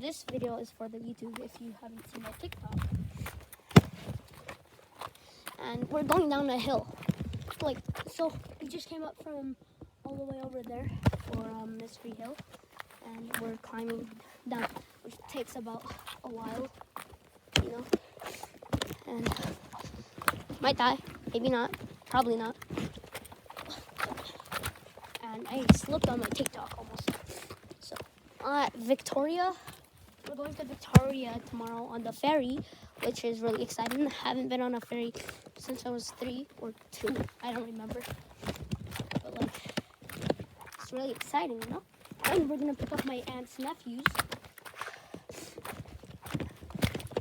this video is for the YouTube if you haven't seen my TikTok. And we're going down a hill. Like, so we just came up from all the way over there for Mystery Hill. And we're climbing down, which takes about a while, you know. And might die, maybe not, probably not. And I slipped on my TikTok almost. So, Victoria, we're going to Victoria tomorrow on the ferry, which is really exciting. I haven't been on a ferry since I was 3 or 2, I don't remember. But like, it's really exciting, you know? And we're gonna pick up my aunt's nephews,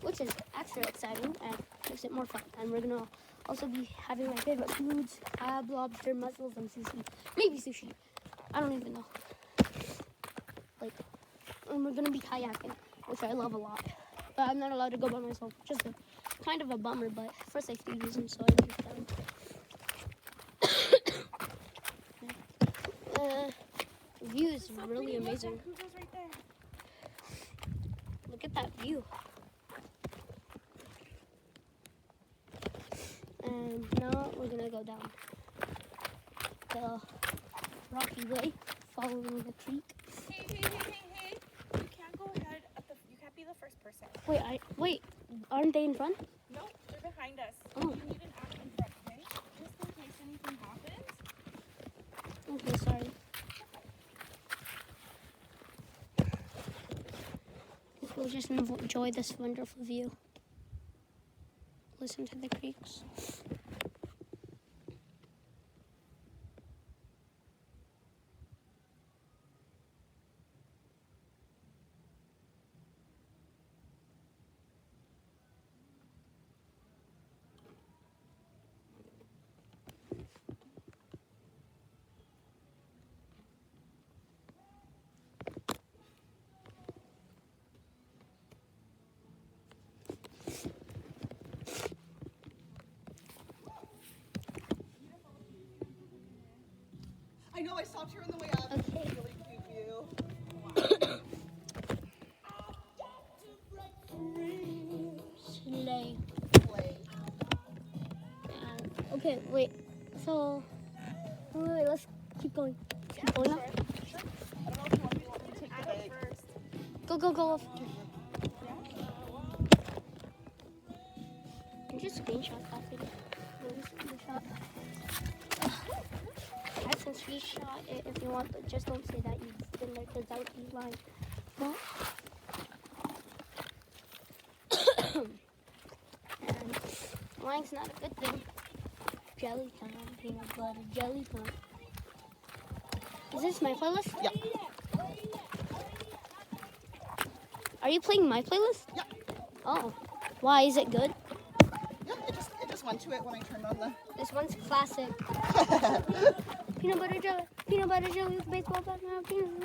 which is extra exciting and makes it more fun. And we're gonna also be having my favorite foods: crab, lobster, mussels, and sushi. Maybe sushi. I don't even know. Like, and we're gonna be kayaking, which I love a lot. But I'm not allowed to go by myself, which is kind of a bummer, but for safety reasons, so I understand. The view is really amazing. Look at that view. And now we're gonna go down the rocky way, following the creek. Hey! You can't go ahead. You can't be the first person. Wait, aren't they in front? No, they're behind us. Oh. You need an app in front, okay? Just in case anything happens. Okay, sorry. We'll just enjoy this wonderful view. Listen to the creeks. I know, I stopped here on the way up. Okay. Really cute view. Slay. Play. Okay, wait. So, wait, let's keep going. Keep going up. I don't know if you want me to take the bag. First. Go. Can you just screenshot that video? Really screenshot. I can screenshot it if you want, but just don't say that you've been there because that would be lying. Well, and lying's not a good thing. Jelly time, peanut butter jelly time. Is this my playlist? Yeah. Are you playing my playlist? Yeah. Oh, why? Is it good? Yeah, it just went to it when I turned on the... This one's classic. Peanut butter jelly with a baseball bat, peanut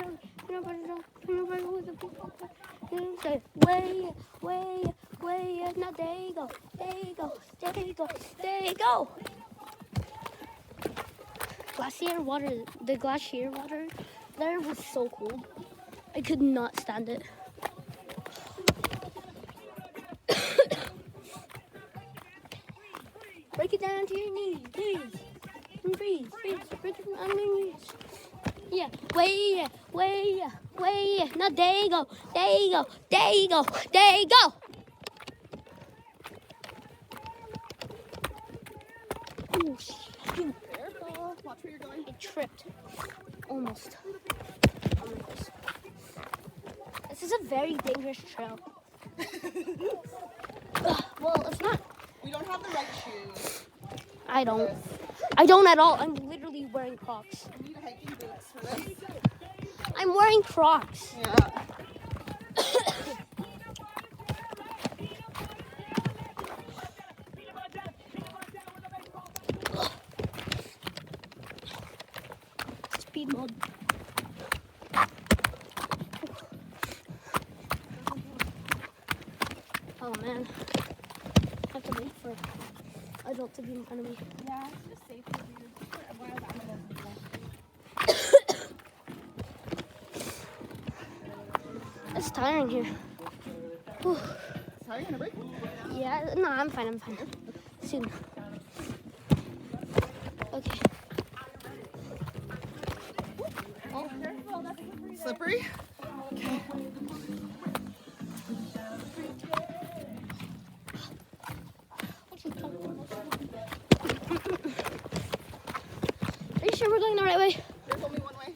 butter with a baseball bat. Say, way, now there you go. The glacier water there was so cold. I could not stand it. Break it down to your knees, please. Breathe. Break it on your knees. Yeah, way. Now there you go. Oh, shoot. Careful. Watch where you're going. I tripped. Almost. This is a very dangerous trail. Well, it's not. We don't have the right shoes. I don't at all. I'm literally wearing Crocs. We need hiking boots for this. I'm wearing Crocs. Yeah. Speed mode. Oh man. I have to wait for an adult to be in front of me. Yeah, it's just safe for you. For wild animals and stuff. This It's tiring here. Whew. Sorry, gonna break. Yeah, no, I'm fine. Soon. Okay. Oh, slippery. Okay. Are you sure we're going the right way? There's only one way.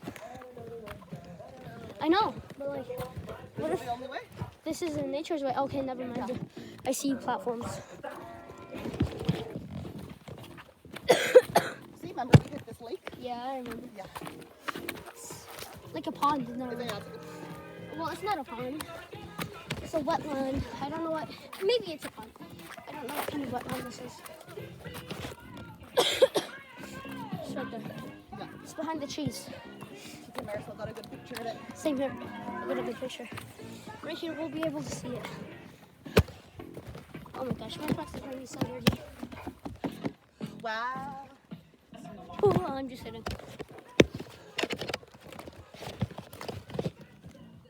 I know, but like, what if The only way. this is in nature's way? Okay, never mind. I see platforms. See, remember we hit this lake? Yeah, I remember. Yeah. It's like a pond. No, I think that's well, it's not a pond. It's a wetland. I don't know what. Maybe it's a pond. I don't know what kind of wetland this is. It's right there. yeah. It's behind the trees. Okay, Marisol got a good picture of it. Same here. I got a good picture. Right here, we'll be able to see it. Oh my gosh, my tracks are going to be so dirty. Wow. Oh, I'm just kidding.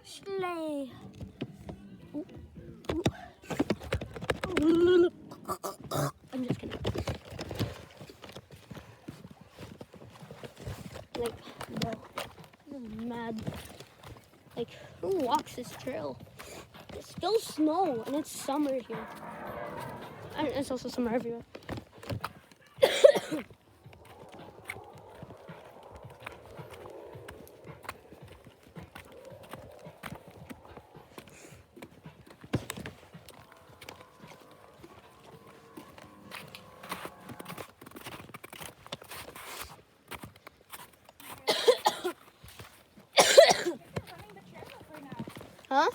Sleigh. Ooh, ooh. I'm just kidding. Like, bro, this is mad. Like, who walks this trail? It's still snow and it's summer here. And it's also summer everywhere. Huh?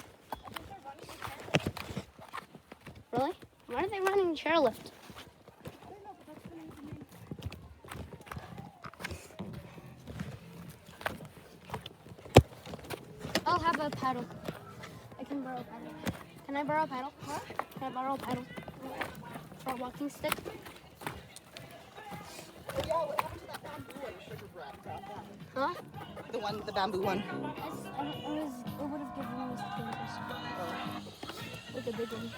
Really? Why are they running the chairlift? I'll have a paddle. I can borrow a paddle. Can I borrow a paddle? Huh? Can I borrow a paddle? For a walking stick? Oh, yeah, what happened to that bamboo one? Sugar brat got that. Huh? The bamboo one. It would have given me something like a big one.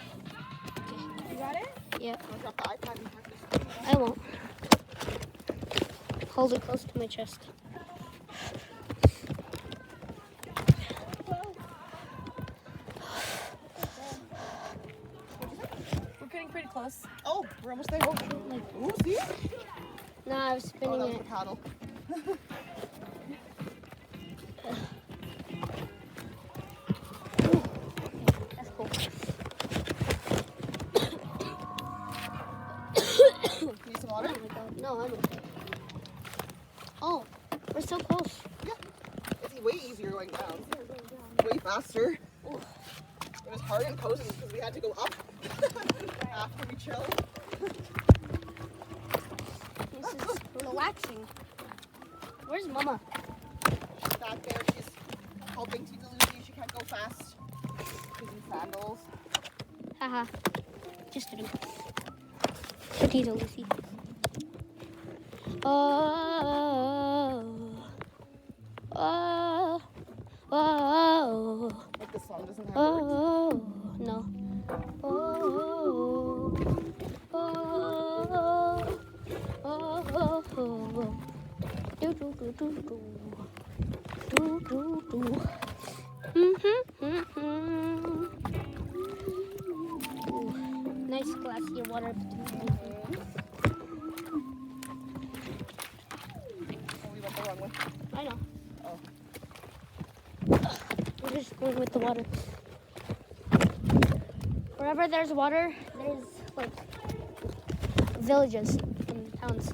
Okay. You got it? Yeah, I'll drop the iPad and park this. I won't. Hold it close to my chest. We're getting pretty close. Oh, we're almost there. Like, Ooh, see? no, I was Oh, spinning that was it. a paddle. That's cool. Need some water? Oh my god. No, I'm okay. Oh, we're so close. Yeah. It's way easier going down. Way faster. Ooh. It was hard and cozy because we had to go up after we chilled. This is relaxing. Where's Mama? She's back there. She's helping Tita Lucy. She can't go fast. She's in sandals. Haha. Just kidding. Tita Lucy. Oh. Oh. Oh. Like the song doesn't have words. Oh. No. Oh. Oh. Oh. Oh. Do do do do do. Do do do. Ooh, nice glassy of water between my feet. Oh, we went the wrong way. I know. Oh. We're just going with the water. Wherever there's water, there's like villages and towns.